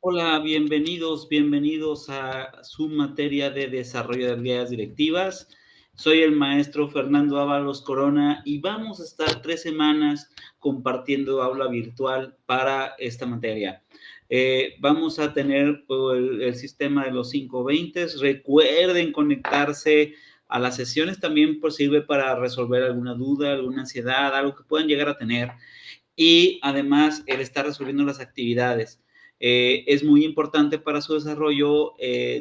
Hola, bienvenidos a su materia de desarrollo de habilidades directivas. Soy el maestro Fernando Ábalos Corona y vamos a estar 3 semanas compartiendo aula virtual para esta materia. Vamos a tener el sistema de los 520. Recuerden conectarse a las sesiones, también pues, sirve para resolver alguna duda, alguna ansiedad, algo que puedan llegar a tener. Y además el estar resolviendo las actividades. Es muy importante para su desarrollo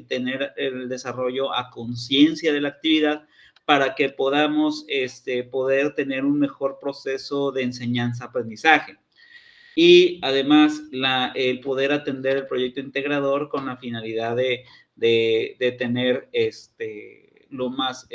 tener el desarrollo a conciencia de la actividad para que podamos poder tener un mejor proceso de enseñanza-aprendizaje. Y además el poder atender el proyecto integrador con la finalidad de tener lo más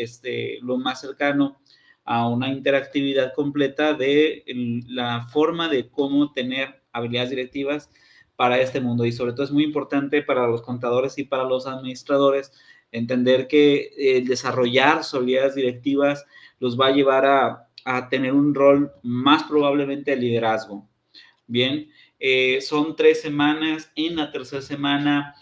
cercano a una interactividad completa de la forma de cómo tener habilidades directivas para este mundo. Y sobre todo es muy importante para los contadores y para los administradores entender que desarrollar sus habilidades directivas los va a llevar a tener un rol más probablemente de liderazgo. Bien, son 3 semanas. En la tercera semana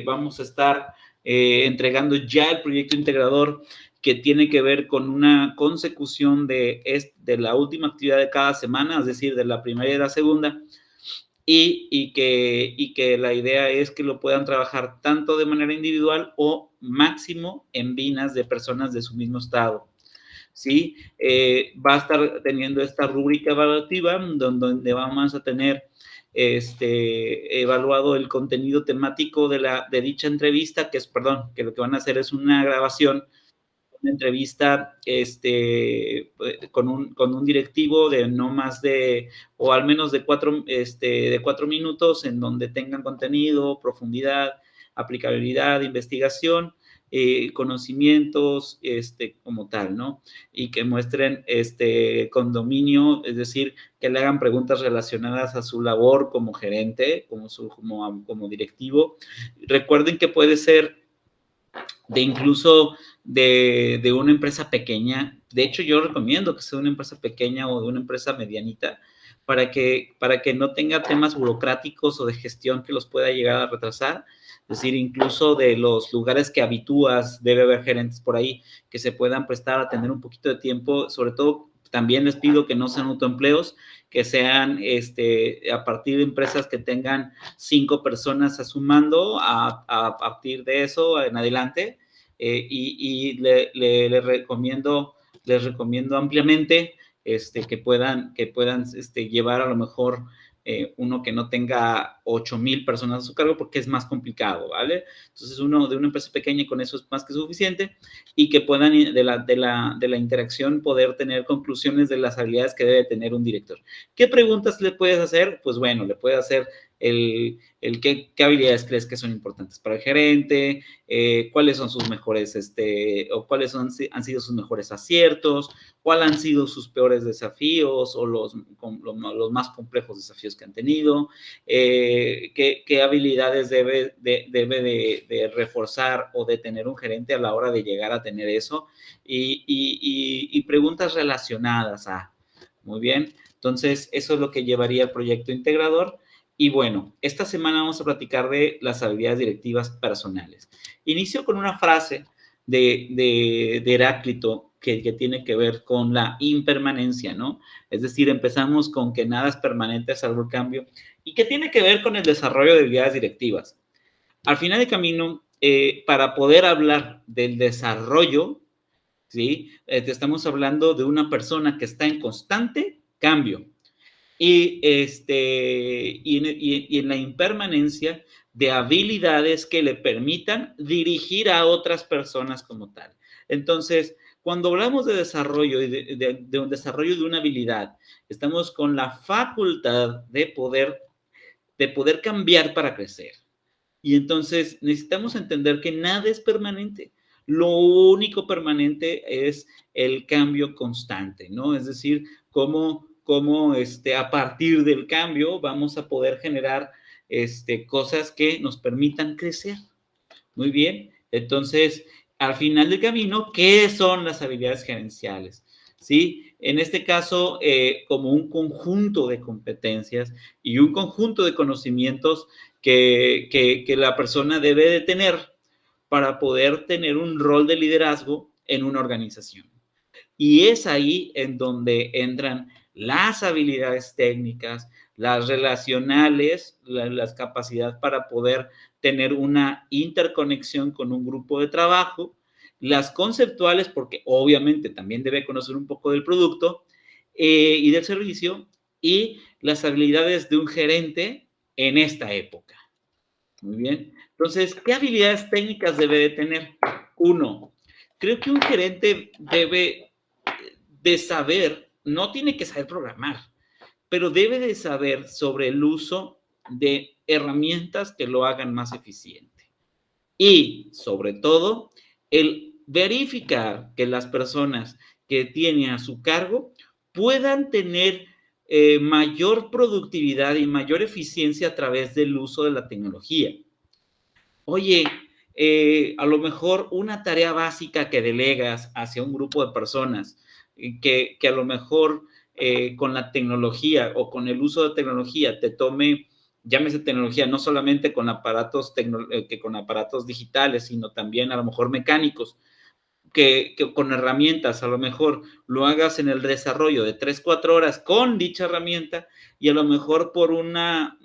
vamos a estar entregando ya el proyecto integrador, que tiene que ver con una consecución de la última actividad de cada semana, es decir, de la primera y de la segunda, y que la idea es que lo puedan trabajar tanto de manera individual o máximo en binas de personas de su mismo estado. ¿Sí? Va a estar teniendo esta rúbrica evaluativa donde vamos a tener evaluado el contenido temático de dicha entrevista, que lo que van a hacer es una grabación, una entrevista con un directivo de no más de, o al menos de 4 minutos, en donde tengan contenido, profundidad, aplicabilidad, investigación, conocimientos como tal, ¿no? Y que muestren con dominio, es decir, que le hagan preguntas relacionadas a su labor como gerente, como directivo. Recuerden que puede ser incluso de una empresa pequeña. De hecho, yo recomiendo que sea una empresa pequeña o de una empresa medianita para que no tenga temas burocráticos o de gestión que los pueda llegar a retrasar. Es decir, incluso de los lugares que habitúas, debe haber gerentes por ahí que se puedan prestar a tener un poquito de tiempo. Sobre todo, también les pido que no sean autoempleos, que sean a partir de empresas que tengan 5 personas a su mando, a partir de eso en adelante. Y les recomiendo ampliamente que puedan llevar a lo mejor uno que no tenga 8,000 personas a su cargo, porque es más complicado, ¿vale? Entonces, uno de una empresa pequeña, con eso es más que suficiente, y que puedan de la interacción poder tener conclusiones de las habilidades que debe tener un director. ¿Qué preguntas le puedes hacer? Pues bueno, le puedes hacer qué habilidades crees que son importantes para el gerente, cuáles son sus mejores, o cuáles han sido sus mejores aciertos, cuáles han sido sus peores desafíos o los más complejos desafíos que han tenido, qué habilidades debe de reforzar o de tener un gerente a la hora de llegar a tener eso, y preguntas relacionadas a. Muy bien, entonces eso es lo que llevaría el proyecto integrador. Y bueno, esta semana vamos a platicar de las habilidades directivas personales. Inicio con una frase de Heráclito que tiene que ver con la impermanencia, ¿no? Es decir, empezamos con que nada es permanente salvo el cambio, y que tiene que ver con el desarrollo de habilidades directivas. Al final del camino, para poder hablar del desarrollo, ¿sí? Estamos hablando de una persona que está en constante cambio. Y en la impermanencia de habilidades que le permitan dirigir a otras personas como tal. Entonces, cuando hablamos de desarrollo y de un desarrollo de una habilidad, estamos con la facultad de poder cambiar para crecer. Y entonces necesitamos entender que nada es permanente. Lo único permanente es el cambio constante, ¿no? Es decir, cómo a partir del cambio vamos a poder generar cosas que nos permitan crecer. Muy bien. Entonces, al final del camino, ¿qué son las habilidades gerenciales? ¿Sí? en este caso, como un conjunto de competencias y un conjunto de conocimientos que la persona debe de tener para poder tener un rol de liderazgo en una organización. Y es ahí en donde entran las habilidades técnicas, las relacionales, las capacidades para poder tener una interconexión con un grupo de trabajo, las conceptuales, porque obviamente también debe conocer un poco del producto y del servicio, y las habilidades de un gerente en esta época. Muy bien. Entonces, ¿qué habilidades técnicas debe de tener? Uno, creo que un gerente debe de saber, no tiene que saber programar, pero debe de saber sobre el uso de herramientas que lo hagan más eficiente. Y, sobre todo, el verificar que las personas que tiene a su cargo puedan tener mayor productividad y mayor eficiencia a través del uso de la tecnología. Oye, a lo mejor una tarea básica que delegas hacia un grupo de personas, que a lo mejor con la tecnología o con el uso de tecnología te tome, llámese tecnología, no solamente con aparatos, que con aparatos digitales, sino también a lo mejor mecánicos, que con herramientas a lo mejor lo hagas en el desarrollo de 3, 4 horas con dicha herramienta y a lo mejor por una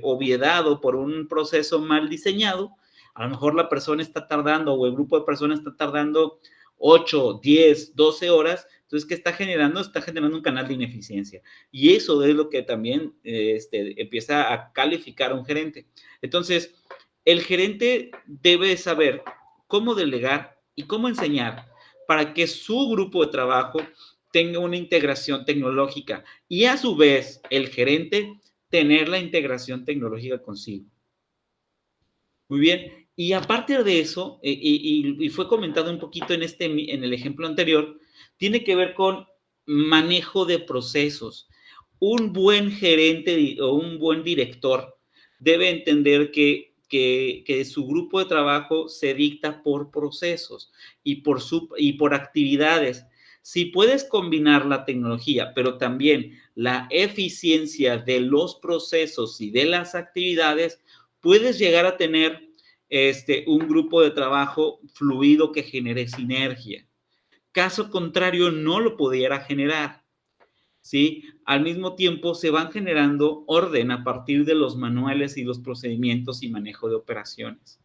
obviedad o por un proceso mal diseñado, a lo mejor la persona está tardando o el grupo de personas está tardando 8, 10, 12 horas. Entonces, ¿qué está generando? Está generando un canal de ineficiencia. Y eso es lo que también empieza a calificar a un gerente. Entonces, el gerente debe saber cómo delegar y cómo enseñar para que su grupo de trabajo tenga una integración tecnológica y a su vez el gerente tener la integración tecnológica consigo. Muy bien, y aparte de eso, y fue comentado un poquito en el ejemplo anterior, tiene que ver con manejo de procesos. Un buen gerente o un buen director debe entender que su grupo de trabajo se dicta por procesos y por actividades. Si puedes combinar la tecnología, pero también la eficiencia de los procesos y de las actividades, puedes llegar a tener un grupo de trabajo fluido que genere sinergia. Caso contrario, no lo pudiera generar. ¿Sí? Al mismo tiempo, se van generando orden a partir de los manuales y los procedimientos y manejo de operaciones.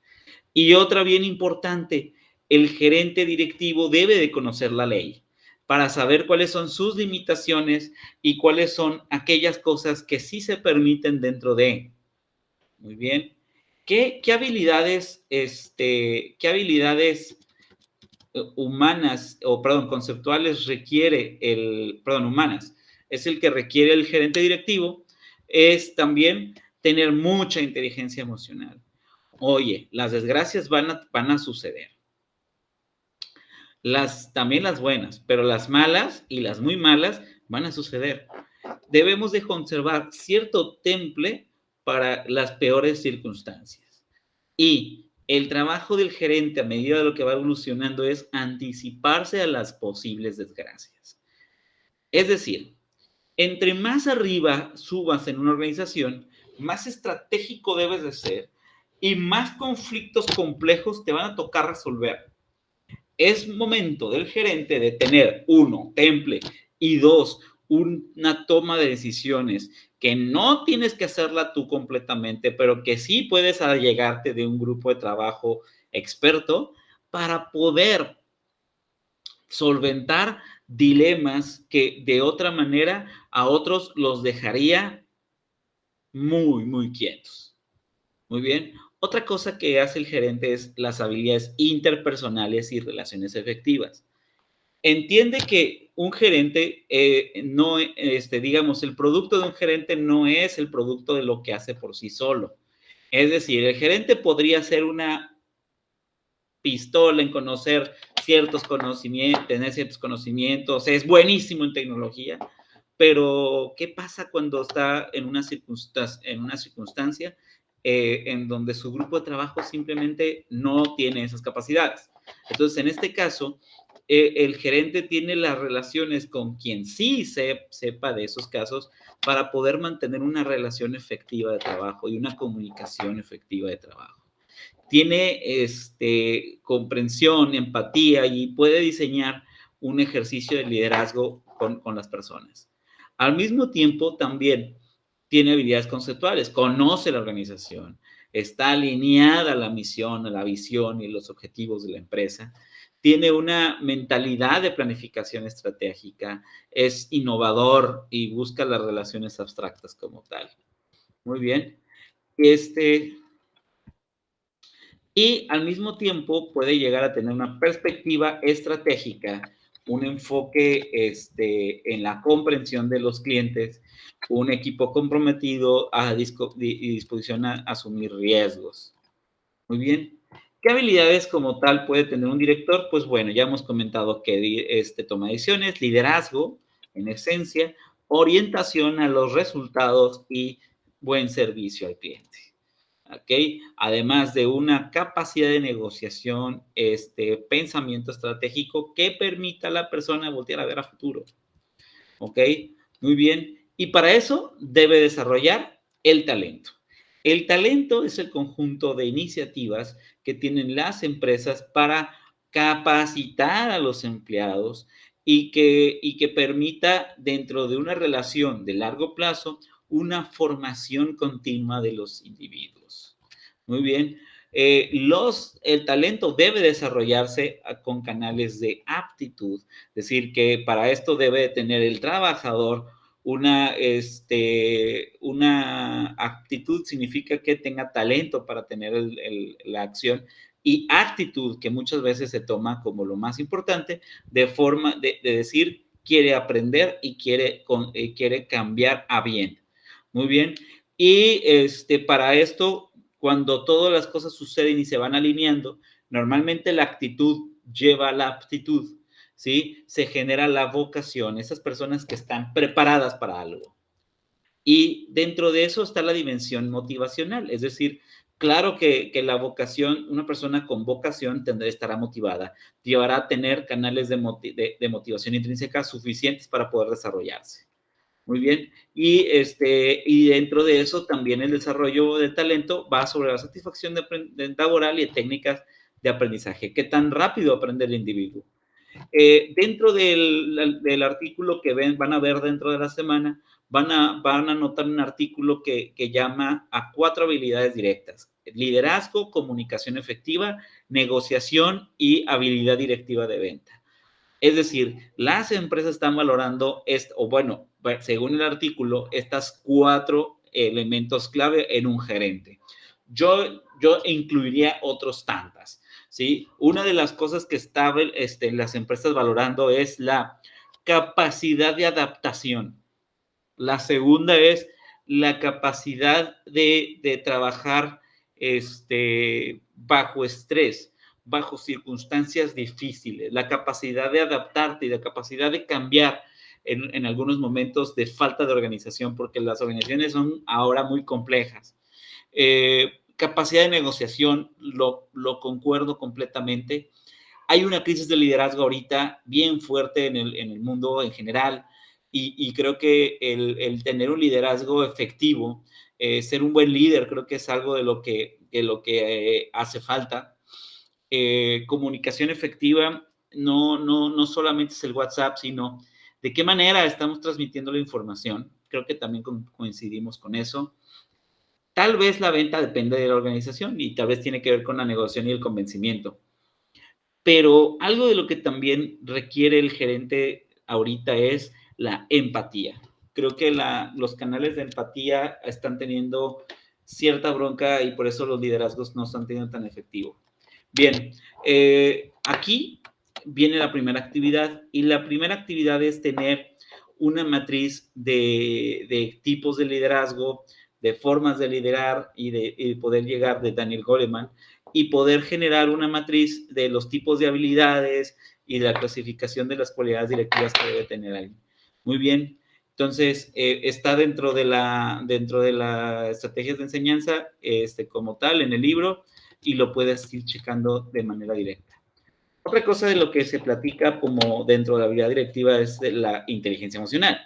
Y otra bien importante, el gerente directivo debe de conocer la ley para saber cuáles son sus limitaciones y cuáles son aquellas cosas que sí se permiten dentro de. Muy bien. ¿Qué habilidades, humanas, o perdón, conceptuales requiere humanas, es el que requiere el gerente directivo? Es también tener mucha inteligencia emocional. Oye, las desgracias van a suceder. También las buenas, pero las malas y las muy malas van a suceder. Debemos de conservar cierto temple para las peores circunstancias. Y el trabajo del gerente a medida de lo que va evolucionando es anticiparse a las posibles desgracias. Es decir, entre más arriba subas en una organización, más estratégico debes de ser y más conflictos complejos te van a tocar resolver. Es momento del gerente de tener, uno, temple, y dos, una toma de decisiones que no tienes que hacerla tú completamente, pero que sí puedes allegarte de un grupo de trabajo experto para poder solventar dilemas que de otra manera a otros los dejaría muy, muy quietos. Muy bien. Otra cosa que hace el gerente es las habilidades interpersonales y relaciones efectivas. Entiende que un gerente no, digamos, el producto de un gerente no es el producto de lo que hace por sí solo. Es decir, el gerente podría ser una pistola en conocer ciertos conocimientos, tener ciertos conocimientos, es buenísimo en tecnología, pero ¿qué pasa cuando está en una circunstancia en donde su grupo de trabajo simplemente no tiene esas capacidades? Entonces, en este caso, el gerente tiene las relaciones con quien sí sepa de esos casos para poder mantener una relación efectiva de trabajo y una comunicación efectiva de trabajo. Tiene comprensión, empatía y puede diseñar un ejercicio de liderazgo con las personas. Al mismo tiempo, también tiene habilidades conceptuales, conoce la organización, está alineada a la misión, a la visión y los objetivos de la empresa, tiene una mentalidad de planificación estratégica, es innovador y busca las relaciones abstractas como tal. Muy bien. Y al mismo tiempo puede llegar a tener una perspectiva estratégica, un enfoque en la comprensión de los clientes, un equipo comprometido y disposición a asumir riesgos. Muy bien. ¿Qué habilidades como tal puede tener un director? Pues bueno, ya hemos comentado que toma decisiones, liderazgo, en esencia, orientación a los resultados y buen servicio al cliente. ¿Ok? Además de una capacidad de negociación, pensamiento estratégico que permita a la persona voltear a ver a futuro. ¿Ok? Muy bien. Y para eso debe desarrollar el talento. El talento es el conjunto de iniciativas que tienen las empresas para capacitar a los empleados y que permita, dentro de una relación de largo plazo, una formación continua de los individuos. Muy bien. El talento debe desarrollarse con canales de aptitud, es decir, que para esto debe tener el trabajador una actitud, significa que tenga talento para tener la acción, y actitud, que muchas veces se toma como lo más importante, de forma de decir, quiere aprender y quiere cambiar a bien. Muy bien. Y para esto, cuando todas las cosas suceden y se van alineando, normalmente la actitud lleva a la aptitud, ¿sí? Se genera la vocación, esas personas que están preparadas para algo. Y dentro de eso está la dimensión motivacional, es decir, claro que la vocación, una persona con vocación estará motivada, llevará a tener canales de motivación intrínseca suficientes para poder desarrollarse. Muy bien. Y dentro de eso también el desarrollo del talento va sobre la satisfacción laboral y técnicas de aprendizaje. ¿Qué tan rápido aprende el individuo? Dentro del artículo que van a ver dentro de la semana, van a notar un artículo que llama a 4 habilidades directas: liderazgo, comunicación efectiva, negociación y habilidad directiva de venta. Es decir, las empresas están valorando, según el artículo, estas 4 elementos clave en un gerente. Yo incluiría otros tantas, ¿sí? Una de las cosas que están las empresas valorando es la capacidad de adaptación. La segunda es la capacidad de trabajar bajo estrés, bajo circunstancias difíciles, la capacidad de adaptarte y la capacidad de cambiar en algunos momentos de falta de organización, porque las organizaciones son ahora muy complejas. Capacidad de negociación, lo concuerdo completamente. Hay una crisis de liderazgo ahorita bien fuerte en el mundo en general, y creo que el tener un liderazgo efectivo, ser un buen líder, creo que es algo de lo que hace falta. Comunicación efectiva no solamente es el WhatsApp, sino de qué manera estamos transmitiendo la información. Creo que también coincidimos con eso. Tal vez la venta depende de la organización y tal vez tiene que ver con la negociación y el convencimiento. Pero algo de lo que también requiere el gerente ahorita es la empatía. Creo que los canales de empatía están teniendo cierta bronca y por eso los liderazgos no están teniendo tan efectivo. Bien, aquí viene la primera actividad, y la primera actividad es tener una matriz de tipos de liderazgo, de formas de liderar y de poder llegar de Daniel Goleman, y poder generar una matriz de los tipos de habilidades y de la clasificación de las cualidades directivas que debe tener alguien. Muy bien. Entonces, está dentro de las estrategias de enseñanza como tal en el libro, y lo puedes ir checando de manera directa. Otra cosa de lo que se platica como dentro de la habilidad directiva es de la inteligencia emocional.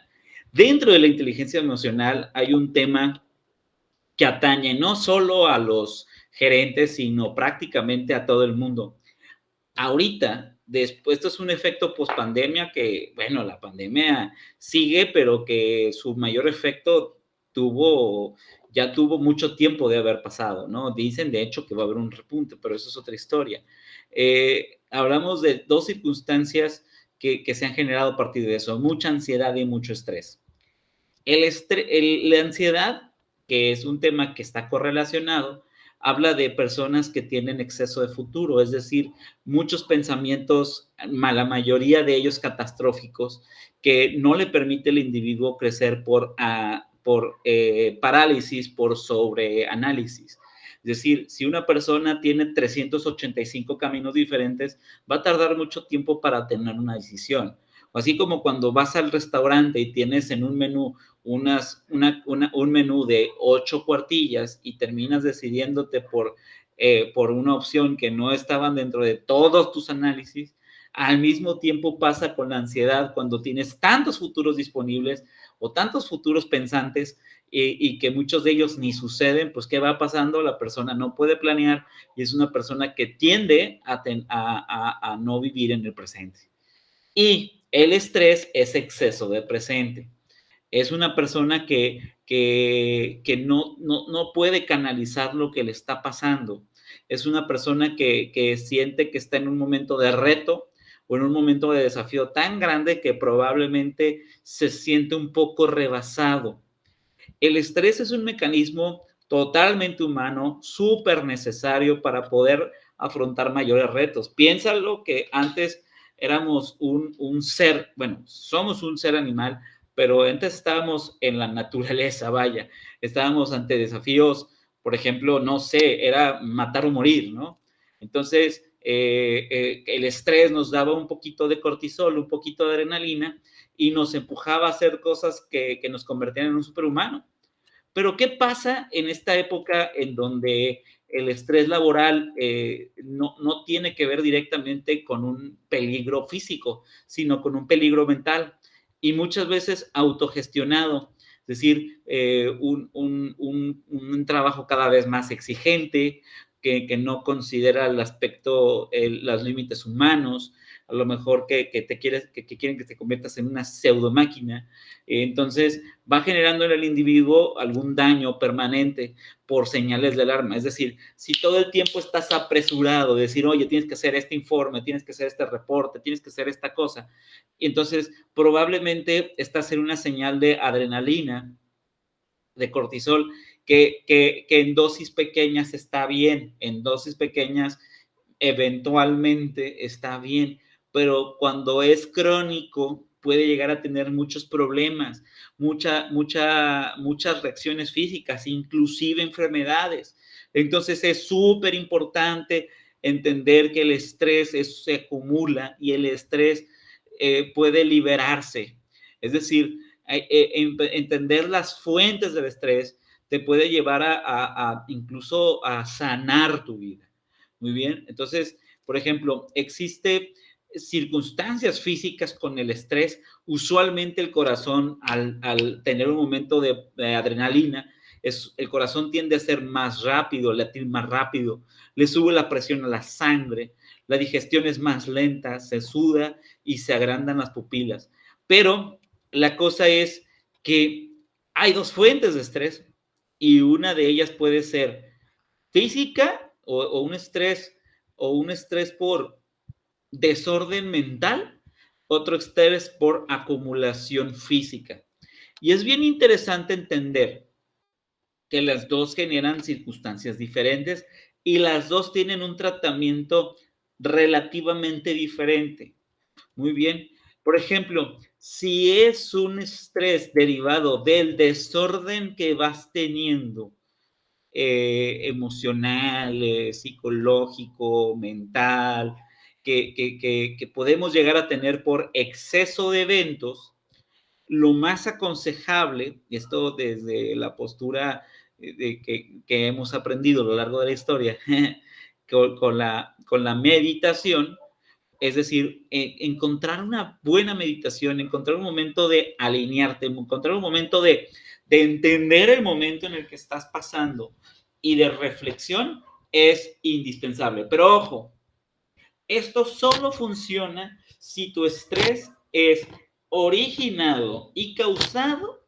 Dentro de la inteligencia emocional hay un tema que atañe no solo a los gerentes, sino prácticamente a todo el mundo. Ahorita, después, esto es un efecto post-pandemia que, bueno, la pandemia sigue, pero que su mayor efecto ya tuvo mucho tiempo de haber pasado, ¿no? Dicen, de hecho, que va a haber un repunte, pero eso es otra historia. Hablamos de dos circunstancias que se han generado a partir de eso, mucha ansiedad y mucho estrés. La ansiedad, que es un tema que está correlacionado, habla de personas que tienen exceso de futuro, es decir, muchos pensamientos, la mayoría de ellos catastróficos, que no le permite al individuo crecer por parálisis, por sobreanálisis. Es decir, si una persona tiene 385 caminos diferentes, va a tardar mucho tiempo para tener una decisión. Así como cuando vas al restaurante y tienes en un menú un menú de 8 cuartillas y terminas decidiéndote por una opción que no estaban dentro de todos tus análisis, al mismo tiempo pasa con la ansiedad cuando tienes tantos futuros disponibles o tantos futuros pensantes y que muchos de ellos ni suceden, pues ¿qué va pasando? La persona no puede planear y es una persona que tiende a no vivir en el presente. Y el estrés es exceso de presente. Es una persona que no puede canalizar lo que le está pasando. Es una persona que siente que está en un momento de reto o en un momento de desafío tan grande que probablemente se siente un poco rebasado. El estrés es un mecanismo totalmente humano, súper necesario para poder afrontar mayores retos. Piénsalo que antes éramos un ser, bueno, somos un ser animal, pero antes estábamos en la naturaleza, vaya, estábamos ante desafíos, por ejemplo, no sé, era matar o morir, ¿no? Entonces, el estrés nos daba un poquito de cortisol, un poquito de adrenalina y nos empujaba a hacer cosas que nos convertían en un superhumano. Pero ¿qué pasa en esta época en donde el estrés laboral no tiene que ver directamente con un peligro físico, sino con un peligro mental y muchas veces autogestionado? Es decir, un trabajo cada vez más exigente, que no considera el aspecto, los límites humanos, a lo mejor que quieren que te conviertas en una pseudo máquina. Entonces, va generando en el individuo algún daño permanente por señales de alarma. Es decir, si todo el tiempo estás apresurado, de decir, oye, tienes que hacer este informe, tienes que hacer este reporte, tienes que hacer esta cosa, y entonces probablemente estás en una señal de adrenalina, de cortisol, que en dosis pequeñas está bien, en dosis pequeñas eventualmente está bien, pero cuando es crónico puede llegar a tener muchos problemas, muchas reacciones físicas, inclusive enfermedades. Entonces es súper importante entender que el estrés se acumula y el estrés puede liberarse. Es decir, entender las fuentes del estrés te puede llevar incluso a sanar tu vida. Muy bien, entonces, por ejemplo, existe circunstancias físicas con el estrés. Usualmente el corazón, al tener un momento de adrenalina, el corazón tiende a ser más rápido, latir más rápido, le sube la presión a la sangre, la digestión es más lenta, se suda y se agrandan las pupilas. Pero la cosa es que hay dos fuentes de estrés y una de ellas puede ser física o un estrés por desorden mental, otro estrés por acumulación física. Y es bien interesante entender que las dos generan circunstancias diferentes y las dos tienen un tratamiento relativamente diferente. Muy bien. Por ejemplo, si es un estrés derivado del desorden que vas teniendo, emocional, psicológico, mental, que podemos llegar a tener por exceso de eventos, lo más aconsejable, y esto desde la postura que hemos aprendido a lo largo de la historia, con la meditación, Es decir, encontrar una buena meditación, encontrar un momento de alinearte, encontrar un momento de entender el momento en el que estás pasando y de reflexión es indispensable. Pero ojo, esto solo funciona si tu estrés es originado y causado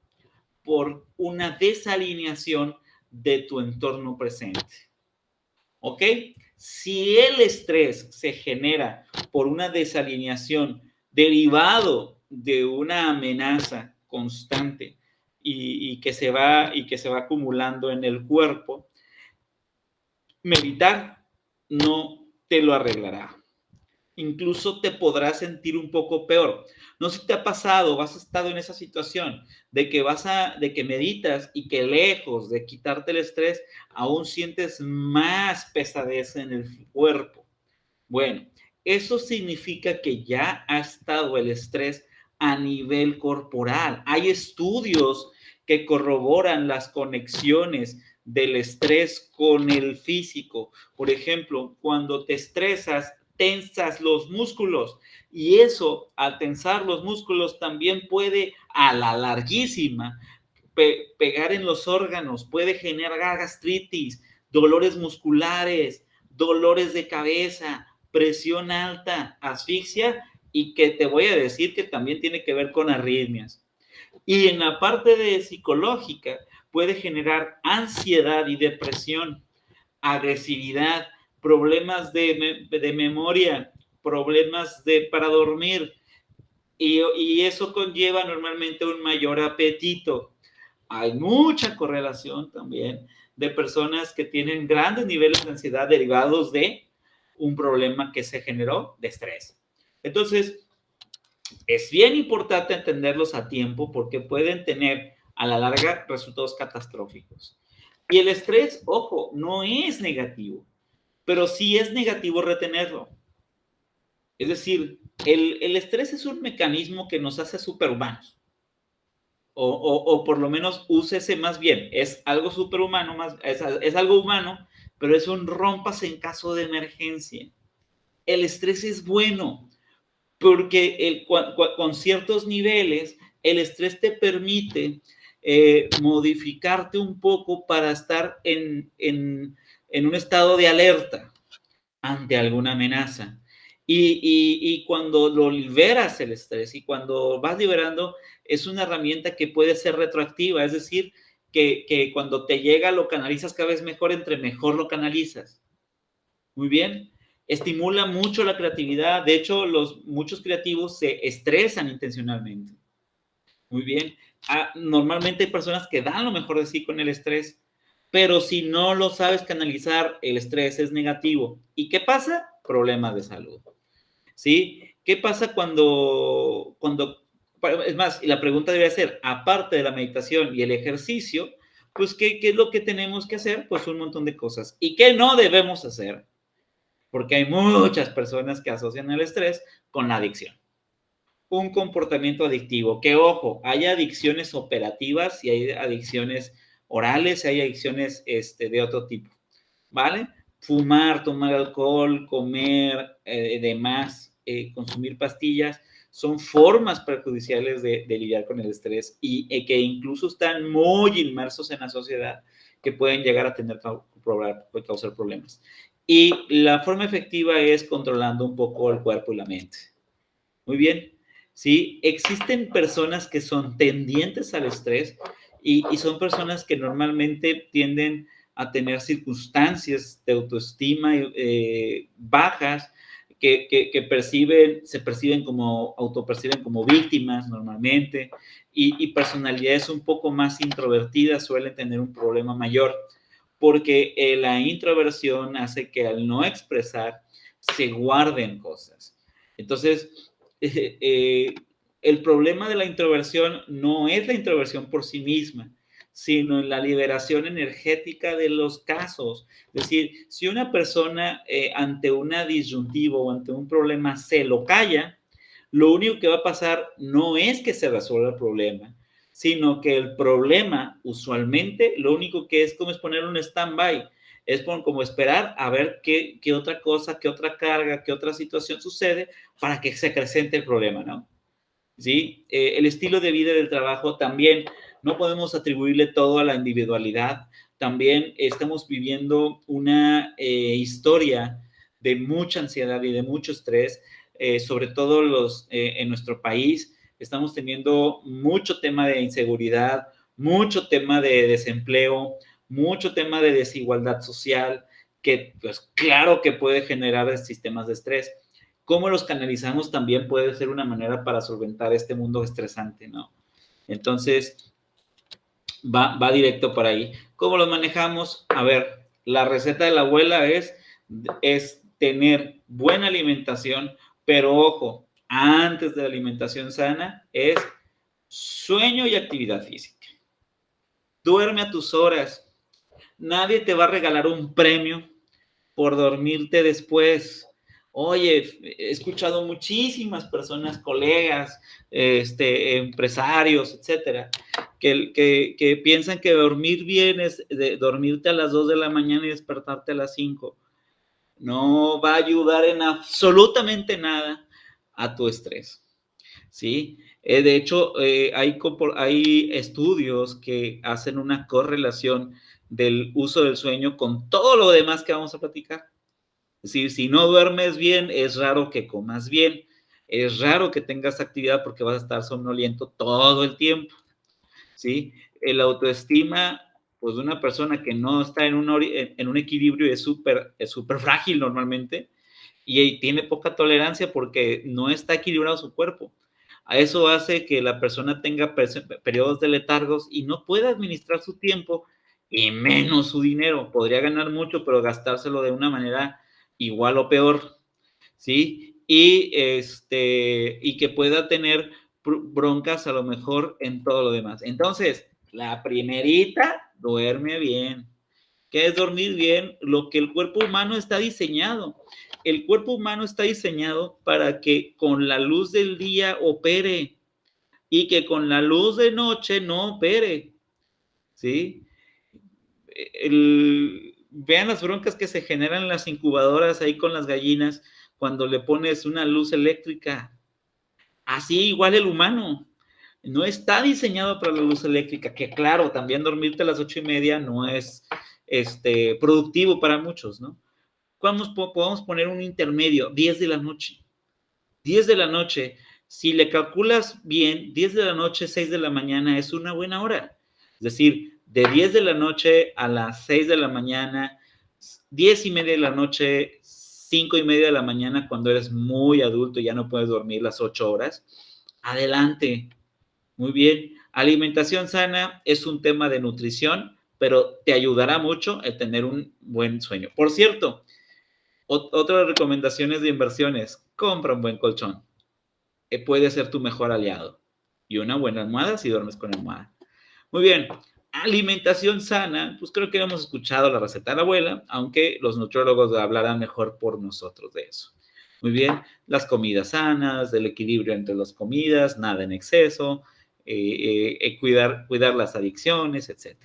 por una desalineación de tu entorno presente. ¿Ok? Si el estrés se genera por una desalineación derivado de una amenaza constante y que se va acumulando en el cuerpo, meditar no te lo arreglará. Incluso te podrás sentir un poco peor. No sé si te ha pasado o has estado en esa situación de que meditas y que lejos de quitarte el estrés, aún sientes más pesadez en el cuerpo. Bueno, eso significa que ya ha estado el estrés a nivel corporal. Hay estudios que corroboran las conexiones del estrés con el físico. Por ejemplo, cuando te estresas, tensas los músculos y eso, al tensar los músculos, también puede a la larguísima pegar en los órganos, puede generar gastritis, dolores musculares, dolores de cabeza, presión alta, asfixia y que te voy a decir que también tiene que ver con arritmias. Y en la parte de psicológica puede generar ansiedad y depresión, agresividad, problemas de memoria, problemas para dormir y eso conlleva normalmente un mayor apetito. Hay mucha correlación también de personas que tienen grandes niveles de ansiedad derivados de un problema que se generó de estrés. Entonces, es bien importante entenderlos a tiempo porque pueden tener a la larga resultados catastróficos. Y el estrés, ojo, no es negativo, pero sí es negativo retenerlo. Es decir, el estrés es un mecanismo que nos hace superhumanos. O por lo menos úsese más bien, es algo superhumano, es algo humano, pero es un rompas en caso de emergencia. El estrés es bueno porque con ciertos niveles el estrés te permite modificarte un poco para estar en un estado de alerta ante alguna amenaza. Y cuando lo liberas el estrés y cuando vas liberando, es una herramienta que puede ser retroactiva, es decir, que cuando te llega lo canalizas cada vez mejor, entre mejor lo canalizas. Muy bien. Estimula mucho la creatividad. De hecho, muchos creativos se estresan intencionalmente. Muy bien. Normalmente hay personas que dan lo mejor de sí con el estrés, pero si no lo sabes canalizar, el estrés es negativo. ¿Y qué pasa? Problemas de salud. ¿Sí? ¿Qué pasa es más, y la pregunta debería ser, aparte de la meditación y el ejercicio, pues, ¿qué es lo que tenemos que hacer? Pues un montón de cosas. ¿Y qué no debemos hacer? Porque hay muchas personas que asocian el estrés con la adicción. Un comportamiento adictivo, que ojo, hay adicciones operativas y hay adicciones orales, y hay adicciones de otro tipo, ¿vale? Fumar, tomar alcohol, comer demás, consumir pastillas, son formas perjudiciales de lidiar con el estrés y que incluso están muy inmersos en la sociedad que pueden llegar a causar problemas. Y la forma efectiva es controlando un poco el cuerpo y la mente. Muy bien, ¿sí? Existen personas que son tendientes al estrés y son personas que normalmente tienden a tener circunstancias de autoestima bajas, se autoperciben como víctimas normalmente y personalidades un poco más introvertidas suelen tener un problema mayor porque la introversión hace que al no expresar se guarden cosas. Entonces, el problema de la introversión no es la introversión por sí misma, sino en la liberación energética de los casos. Es decir, si una persona ante una disyuntiva o ante un problema se lo calla, lo único que va a pasar no es que se resuelva el problema, sino que el problema usualmente lo único que es como es poner un stand-by. Es como esperar a ver qué otra cosa, qué otra carga, qué otra situación sucede para que se acrecente el problema, ¿no? ¿Sí? El estilo de vida del trabajo también no podemos atribuirle todo a la individualidad. También estamos viviendo una historia de mucha ansiedad y de mucho estrés, sobre todo en nuestro país. Estamos teniendo mucho tema de inseguridad, mucho tema de desempleo, mucho tema de desigualdad social, que pues claro que puede generar sistemas de estrés. Cómo los canalizamos también puede ser una manera para solventar este mundo estresante, ¿no? Entonces, va directo por ahí. ¿Cómo los manejamos? A ver, la receta de la abuela es tener buena alimentación, pero ojo, antes de la alimentación sana es sueño y actividad física. Duerme a tus horas. Nadie te va a regalar un premio por dormirte después. Oye, he escuchado muchísimas personas, colegas, empresarios, etcétera, que piensan que dormir bien es dormirte a las 2 de la mañana y despertarte a las 5. No va a ayudar en absolutamente nada a tu estrés, ¿sí? De hecho, hay estudios que hacen una correlación del uso del sueño con todo lo demás que vamos a platicar. Es decir, si no duermes bien, es raro que comas bien, es raro que tengas actividad porque vas a estar somnoliento todo el tiempo, ¿sí? El autoestima, pues, de una persona que no está en un equilibrio es súper frágil normalmente y tiene poca tolerancia porque no está equilibrado su cuerpo. A eso hace que la persona tenga periodos de letargos y no pueda administrar su tiempo y menos su dinero. Podría ganar mucho, pero gastárselo de una manera igual o peor, ¿sí? Y que pueda tener broncas a lo mejor en todo lo demás. Entonces, la primerita, duerme bien. ¿Qué es dormir bien? Lo que el cuerpo humano está diseñado. El cuerpo humano está diseñado para que con la luz del día opere y que con la luz de noche no opere, ¿sí? Vean las broncas que se generan en las incubadoras ahí con las gallinas cuando le pones una luz eléctrica. Así igual el humano. No está diseñado para la luz eléctrica, que claro, también dormirte a las 8:30 no es productivo para muchos, ¿no? Podemos poner un intermedio, 10 de la noche. 10 de la noche, si le calculas bien, 10 de la noche, 6 de la mañana es una buena hora. Es decir, de 10 de la noche a las 6 de la mañana, 10:30 de la noche, 5:30 de la mañana, cuando eres muy adulto y ya no puedes dormir las 8 horas, adelante. Muy bien. Alimentación sana es un tema de nutrición, pero te ayudará mucho a tener un buen sueño. Por cierto, otras recomendaciones de inversiones, compra un buen colchón, puede ser tu mejor aliado. Y una buena almohada si duermes con almohada. Muy bien, alimentación sana, pues creo que hemos escuchado la receta de la abuela, aunque los nutriólogos hablarán mejor por nosotros de eso. Muy bien, las comidas sanas, el equilibrio entre las comidas, nada en exceso, cuidar las adicciones, etc.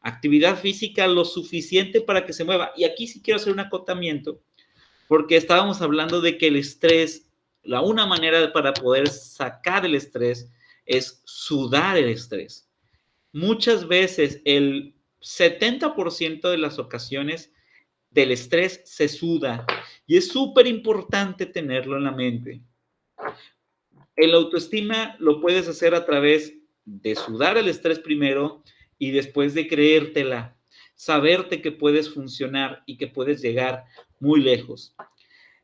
Actividad física lo suficiente para que se mueva. Y aquí sí quiero hacer un acotamiento, porque estábamos hablando de que el estrés, una manera para poder sacar el estrés es sudar el estrés. Muchas veces el 70% de las ocasiones del estrés se suda y es súper importante tenerlo en la mente. El autoestima lo puedes hacer a través de sudar el estrés primero y después de creértela, saberte que puedes funcionar y que puedes llegar muy lejos.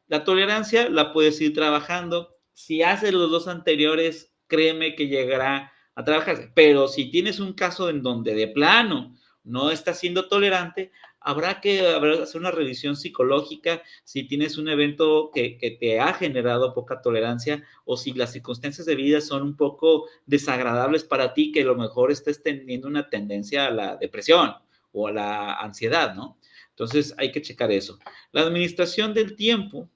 La tolerancia la puedes ir trabajando. Si haces los dos anteriores, créeme que llegará a trabajarse. Pero si tienes un caso en donde de plano no estás siendo tolerante, habrá que hacer una revisión psicológica si tienes un evento que te ha generado poca tolerancia o si las circunstancias de vida son un poco desagradables para ti, que a lo mejor estés teniendo una tendencia a la depresión o a la ansiedad, ¿no? Entonces hay que checar eso. La administración del tiempo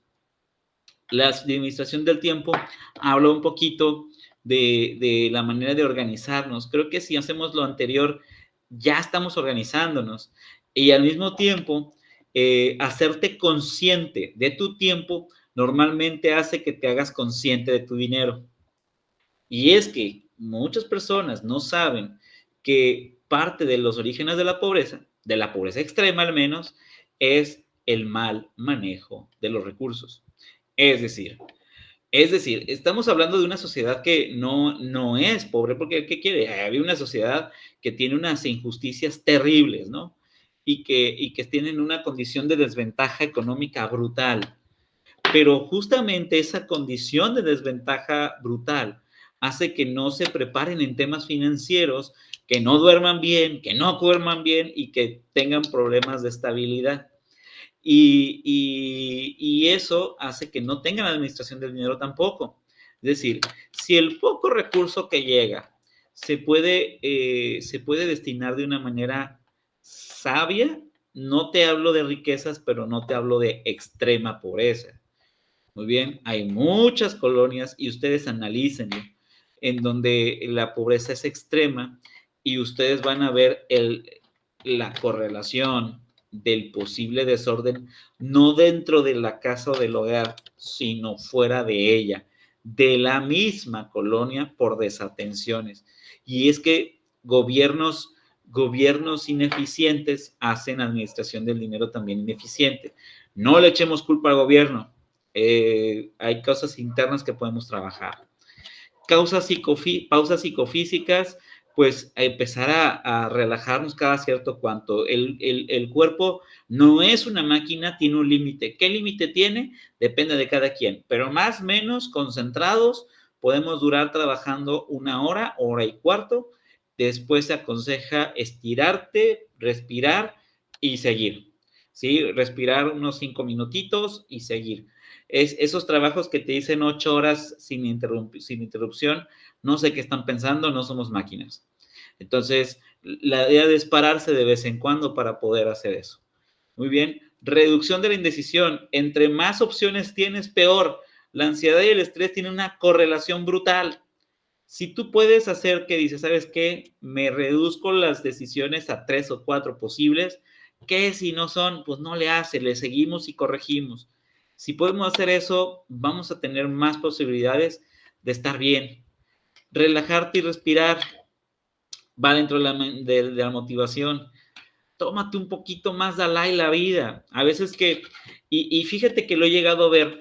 habla un poquito de la manera de organizarnos. Creo que si hacemos lo anterior, ya estamos organizándonos. Y al mismo tiempo, hacerte consciente de tu tiempo normalmente hace que te hagas consciente de tu dinero. Y es que muchas personas no saben que parte de los orígenes de la pobreza extrema al menos, es el mal manejo de los recursos. Es decir, estamos hablando de una sociedad que no es pobre, porque ¿qué quiere? Había una sociedad que tiene unas injusticias terribles, ¿no? Y que tienen una condición de desventaja económica brutal. Pero justamente esa condición de desventaja brutal hace que no se preparen en temas financieros, que no duerman bien, que no coman bien y que tengan problemas de estabilidad. Y eso hace que no tengan administración del dinero tampoco. Es decir, si el poco recurso que llega se puede destinar de una manera sabia, no te hablo de riquezas, pero no te hablo de extrema pobreza. Muy bien, hay muchas colonias y ustedes analícenlo, en donde la pobreza es extrema y ustedes van a ver la correlación del posible desorden, no dentro de la casa o del hogar, sino fuera de ella, de la misma colonia por desatenciones. Y es que gobiernos ineficientes hacen administración del dinero también ineficiente. No le echemos culpa al gobierno, hay causas internas que podemos trabajar. Pausas psicofísicas, pues a empezar a relajarnos cada cierto cuanto. El cuerpo no es una máquina, tiene un límite. ¿Qué límite tiene? Depende de cada quien, pero más o menos concentrados podemos durar trabajando 1 hora, hora y cuarto. Después se aconseja estirarte, respirar y seguir. ¿Sí? Respirar unos 5 minutitos y seguir. Esos trabajos que te dicen 8 horas sin interrupción, no sé qué están pensando, no somos máquinas. Entonces, la idea es pararse de vez en cuando para poder hacer eso. Muy bien. Reducción de la indecisión. Entre más opciones tienes, peor. La ansiedad y el estrés tienen una correlación brutal. Si tú puedes hacer que dices, ¿sabes qué? Me reduzco las decisiones a 3 o 4 posibles. ¿Qué si no son? Pues no le hace, le seguimos y corregimos. Si podemos hacer eso, vamos a tener más posibilidades de estar bien. Relajarte y respirar va dentro de la motivación. Tómate un poquito más de la vida. A veces y fíjate que lo he llegado a ver,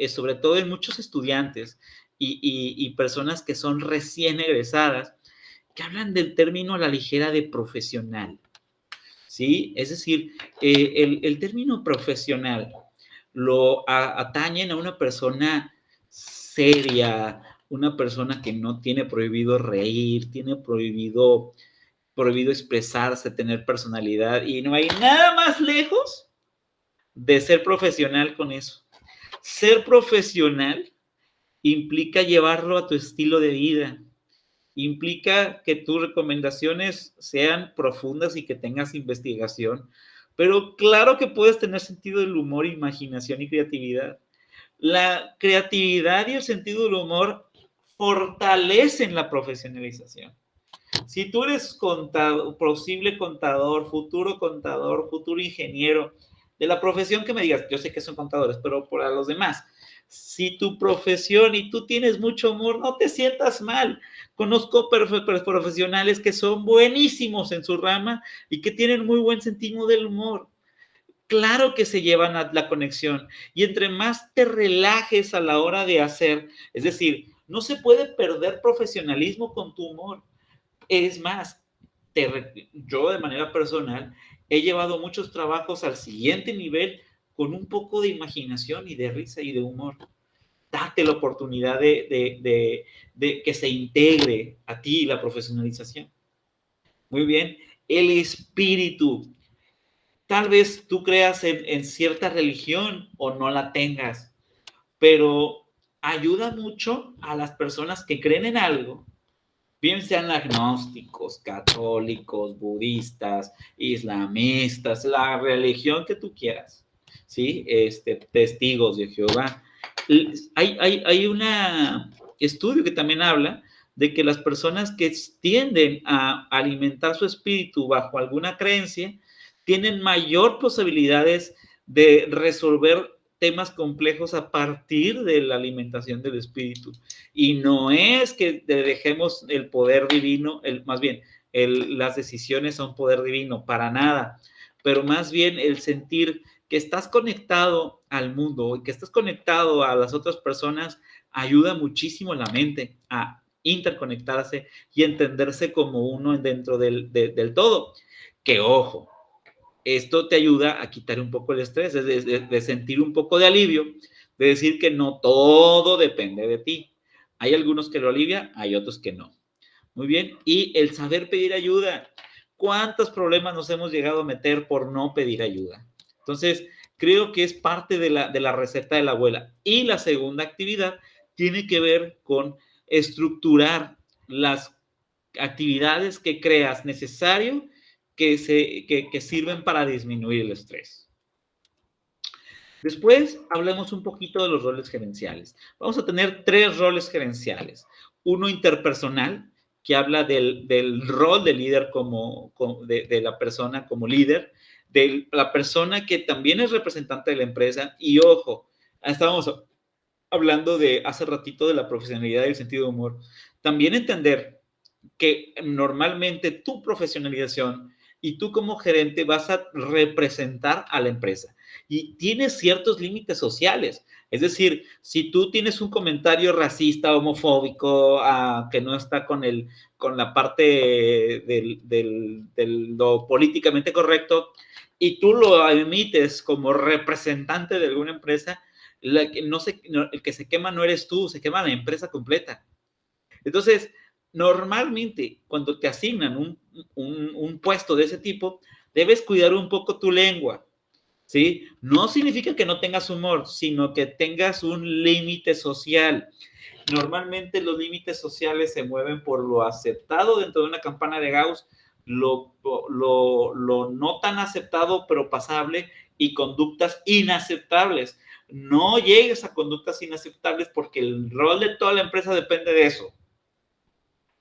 sobre todo en muchos estudiantes y personas que son recién egresadas, que hablan del término a la ligera de profesional. ¿Sí? Es decir, el término profesional lo atañen a una persona seria, una persona que no tiene prohibido reír, tiene prohibido expresarse, tener personalidad, y no hay nada más lejos de ser profesional con eso. Ser profesional implica llevarlo a tu estilo de vida, implica que tus recomendaciones sean profundas y que tengas investigación, pero claro que puedes tener sentido del humor, imaginación y creatividad. La creatividad y el sentido del humor fortalecen la profesionalización. Si tú eres posible contador, futuro ingeniero, de la profesión que me digas, yo sé que son contadores, pero para los demás, si tu profesión y tú tienes mucho humor, no te sientas mal. Conozco profesionales que son buenísimos en su rama y que tienen muy buen sentido del humor. Claro que se llevan a la conexión. Y entre más te relajes a la hora de hacer, es decir, no se puede perder profesionalismo con tu humor. Es más, yo de manera personal he llevado muchos trabajos al siguiente nivel con un poco de imaginación y de risa y de humor. Date la oportunidad de que se integre a ti la profesionalización. Muy bien. El espíritu. Tal vez tú creas en cierta religión o no la tengas, pero ayuda mucho a las personas que creen en algo, bien sean agnósticos, católicos, budistas, islamistas, la religión que tú quieras, ¿sí? Testigos de Jehová. Hay un estudio que también habla de que las personas que tienden a alimentar su espíritu bajo alguna creencia tienen mayor posibilidades de resolver temas complejos a partir de la alimentación del espíritu. Y no es que dejemos el poder divino, más bien, las decisiones a un poder divino, para nada, pero más bien el sentir que estás conectado al mundo y que estás conectado a las otras personas ayuda muchísimo a la mente a interconectarse y entenderse como uno dentro del todo. Que ojo, esto te ayuda a quitar un poco el estrés, de sentir un poco de alivio, de decir que no todo depende de ti. Hay algunos que lo alivian, hay otros que no. Muy bien, y el saber pedir ayuda. ¿Cuántos problemas nos hemos llegado a meter por no pedir ayuda? Entonces, creo que es parte de la receta de la abuela. Y la segunda actividad tiene que ver con estructurar las actividades que creas necesario que sirven para disminuir el estrés. Después hablemos un poquito de los roles gerenciales. Vamos a tener 3 roles gerenciales. Uno interpersonal, que habla del rol de líder de la persona como líder, de la persona que también es representante de la empresa. Y ojo, estábamos hablando de hace ratito de la profesionalidad y el sentido de humor. También entender que normalmente tu profesionalización y tú como gerente vas a representar a la empresa y tienes ciertos límites sociales. Es decir, si tú tienes un comentario racista, homofóbico, que no está con la parte de lo políticamente correcto y tú lo emites como representante de alguna empresa, el que se quema no eres tú, se quema la empresa completa. Entonces, normalmente cuando te asignan un puesto de ese tipo, debes cuidar un poco tu lengua, ¿sí? No significa que no tengas humor, sino que tengas un límite social. Normalmente los límites sociales se mueven por lo aceptado dentro de una campana de Gauss, lo no tan aceptado pero pasable y conductas inaceptables. No llegues a conductas inaceptables porque el rol de toda la empresa depende de eso.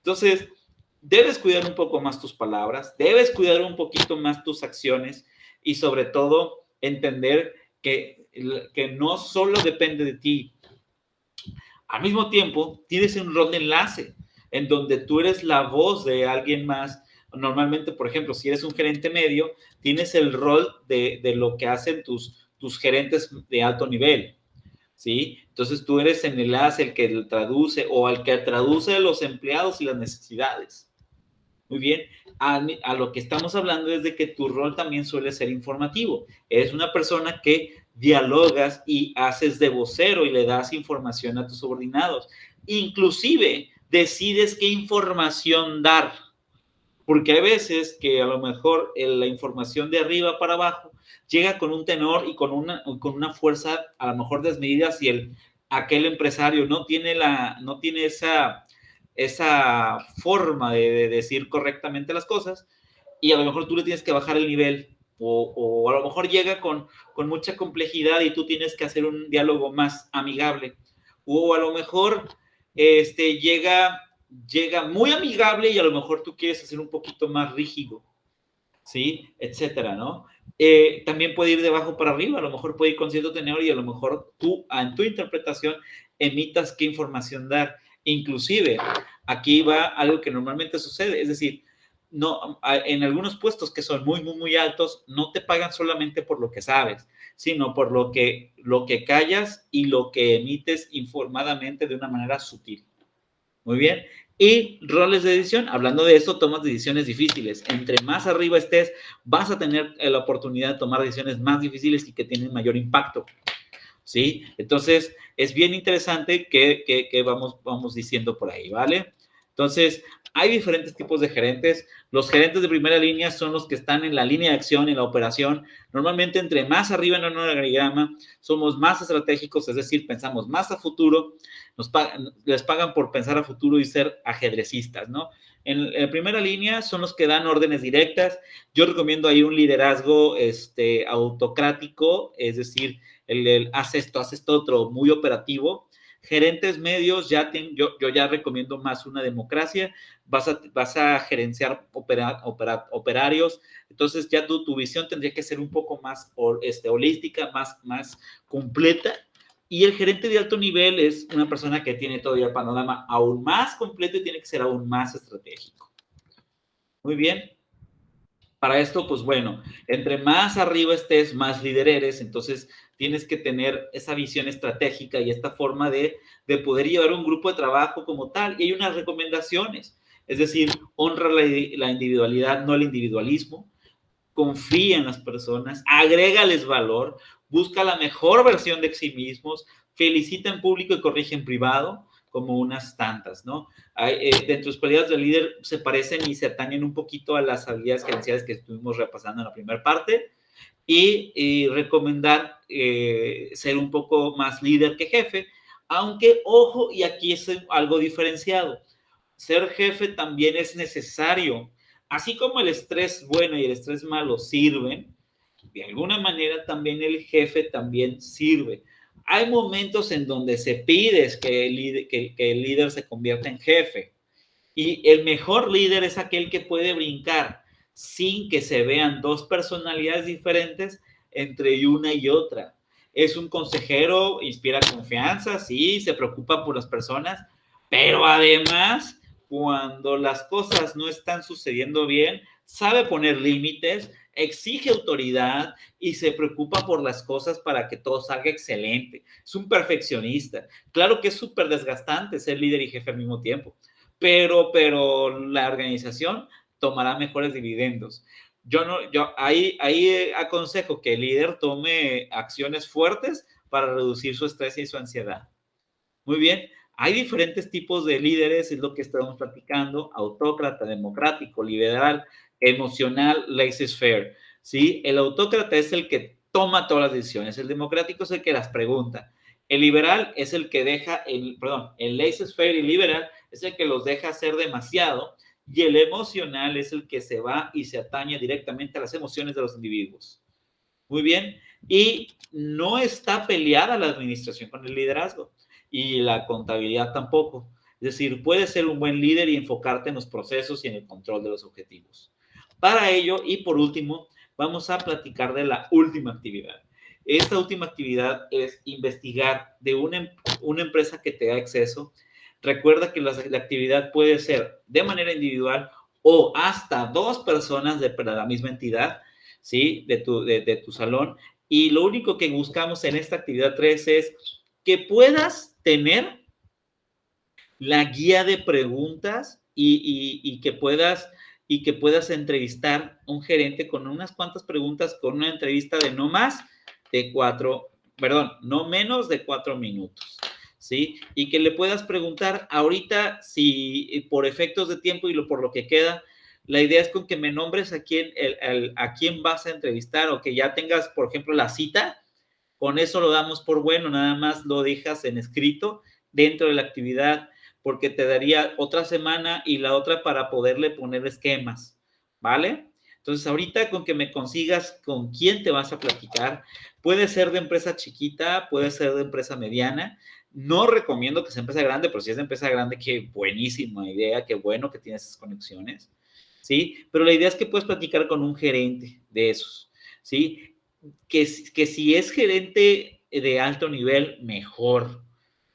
Entonces, debes cuidar un poco más tus palabras, debes cuidar un poquito más tus acciones y sobre todo entender que no solo depende de ti. Al mismo tiempo, tienes un rol de enlace en donde tú eres la voz de alguien más. Normalmente, por ejemplo, si eres un gerente medio, tienes el rol de lo que hacen tus gerentes de alto nivel, ¿sí? Entonces tú eres el enlace, el que traduce o el que traduce a los empleados y las necesidades. Muy bien, a lo que estamos hablando es de que tu rol también suele ser informativo. Eres una persona que dialogas y haces de vocero y le das información a tus subordinados. Inclusive decides qué información dar, porque hay veces que a lo mejor la información de arriba para abajo llega con un tenor y con una fuerza a lo mejor desmedida si aquel empresario no tiene esa forma de decir correctamente las cosas y a lo mejor tú le tienes que bajar el nivel o a lo mejor llega con mucha complejidad y tú tienes que hacer un diálogo más amigable o a lo mejor llega muy amigable y a lo mejor tú quieres hacer un poquito más rígido, ¿sí? Etcétera, ¿no? También puede ir de abajo para arriba, a lo mejor puede ir con cierto tenor y a lo mejor tú, en tu interpretación, emitas qué información dar. Inclusive, aquí va algo que normalmente sucede, es decir, no, en algunos puestos que son muy, muy, muy altos, no te pagan solamente por lo que sabes, sino por lo que callas y lo que emites informadamente de una manera sutil. Muy bien. Y roles de decisión, hablando de eso, tomas decisiones difíciles. Entre más arriba estés, vas a tener la oportunidad de tomar decisiones más difíciles y que tienen mayor impacto. ¿Sí? Entonces, es bien interesante que vamos diciendo por ahí, ¿vale? Entonces, hay diferentes tipos de gerentes. Los gerentes de primera línea son los que están en la línea de acción, en la operación. Normalmente, entre más arriba en el organigrama, somos más estratégicos, es decir, pensamos más a futuro. Les pagan por pensar a futuro y ser ajedrecistas, ¿no? En primera línea son los que dan órdenes directas. Yo recomiendo ahí un liderazgo autocrático, es decir, el haz esto otro, muy operativo. Gerentes medios, yo ya recomiendo más una democracia, vas a gerenciar operarios, entonces ya tu visión tendría que ser un poco más holística, más completa, y el gerente de alto nivel es una persona que tiene todavía el panorama aún más completo y tiene que ser aún más estratégico. Muy bien. Para esto, pues bueno, entre más arriba estés, más líder eres, entonces tienes que tener esa visión estratégica y esta forma de poder llevar un grupo de trabajo como tal. Y hay unas recomendaciones, es decir, honra la individualidad, no el individualismo, confía en las personas, agrégales valor, busca la mejor versión de sí mismos, felicita en público y corrige en privado, como unas tantas, ¿no? Dentro de tus cualidades de líder se parecen y se atañen un poquito a las habilidades gerenciales que estuvimos repasando en la primera parte y recomendar ser un poco más líder que jefe, aunque, ojo, y aquí es algo diferenciado, ser jefe también es necesario. Así como el estrés bueno y el estrés malo sirven, de alguna manera también el jefe también sirve. Hay momentos en donde se pide que el líder se convierta en jefe. Y el mejor líder es aquel que puede brincar sin que se vean dos personalidades diferentes entre una y otra. Es un consejero, inspira confianza, sí, se preocupa por las personas, pero además, cuando las cosas no están sucediendo bien, sabe poner límites, exige autoridad y se preocupa por las cosas para que todo salga excelente. Es un perfeccionista. Claro que es súper desgastante ser líder y jefe al mismo tiempo, pero la organización tomará mejores dividendos. Yo ahí aconsejo que el líder tome acciones fuertes para reducir su estrés y su ansiedad. Muy bien, hay diferentes tipos de líderes, es lo que estamos platicando: autócrata, democrático, liberal, emocional, laissez-faire, ¿sí? El autócrata es el que toma todas las decisiones, el democrático es el que las pregunta, el liberal es el que deja, el laissez-faire y liberal es el que los deja hacer demasiado, y el emocional es el que se va y se atañe directamente a las emociones de los individuos. Muy bien, y no está peleada la administración con el liderazgo y la contabilidad tampoco. Es decir, puedes ser un buen líder y enfocarte en los procesos y en el control de los objetivos. Para ello, y por último, vamos a platicar de la última actividad. Esta última actividad es investigar de una empresa que te da acceso. Recuerda que la actividad puede ser de manera individual o hasta dos personas de la misma entidad, ¿sí? De tu salón. Y lo único que buscamos en esta actividad 3 es que puedas tener la guía de preguntas y que puedas entrevistar a un gerente con unas cuantas preguntas, con una entrevista de no más de no menos de 4 minutos, ¿sí? Y que le puedas preguntar ahorita si por efectos de tiempo y por lo que queda, la idea es con que me nombres a quién vas a entrevistar, o que ya tengas, por ejemplo, la cita. Con eso lo damos por bueno, nada más lo dejas en escrito dentro de la actividad, porque te daría otra semana y la otra para poderle poner esquemas, ¿vale? Entonces, ahorita con que me consigas con quién te vas a platicar, puede ser de empresa chiquita, puede ser de empresa mediana. No recomiendo que sea empresa grande, pero si es de empresa grande, qué buenísima idea, qué bueno que tienes esas conexiones, ¿sí? Pero la idea es que puedes platicar con un gerente de esos, ¿sí? Que si es gerente de alto nivel, mejor,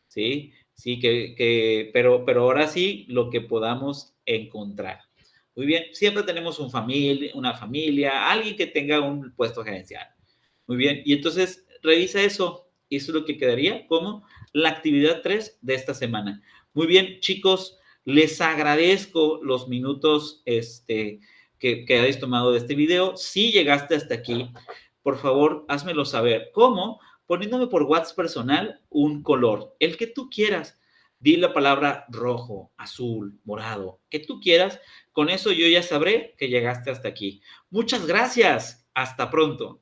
¿sí? Sí, pero ahora sí, lo que podamos encontrar. Muy bien, siempre tenemos una familia, alguien que tenga un puesto gerencial. Muy bien, y entonces revisa eso. Eso es lo que quedaría como la actividad 3 de esta semana. Muy bien, chicos, les agradezco los minutos que habéis tomado de este video. Si llegaste hasta aquí, por favor, házmelo saber. ¿Cómo? Poniéndome por WhatsApp personal un color, el que tú quieras. Di la palabra rojo, azul, morado, que tú quieras. Con eso yo ya sabré que llegaste hasta aquí. Muchas gracias. Hasta pronto.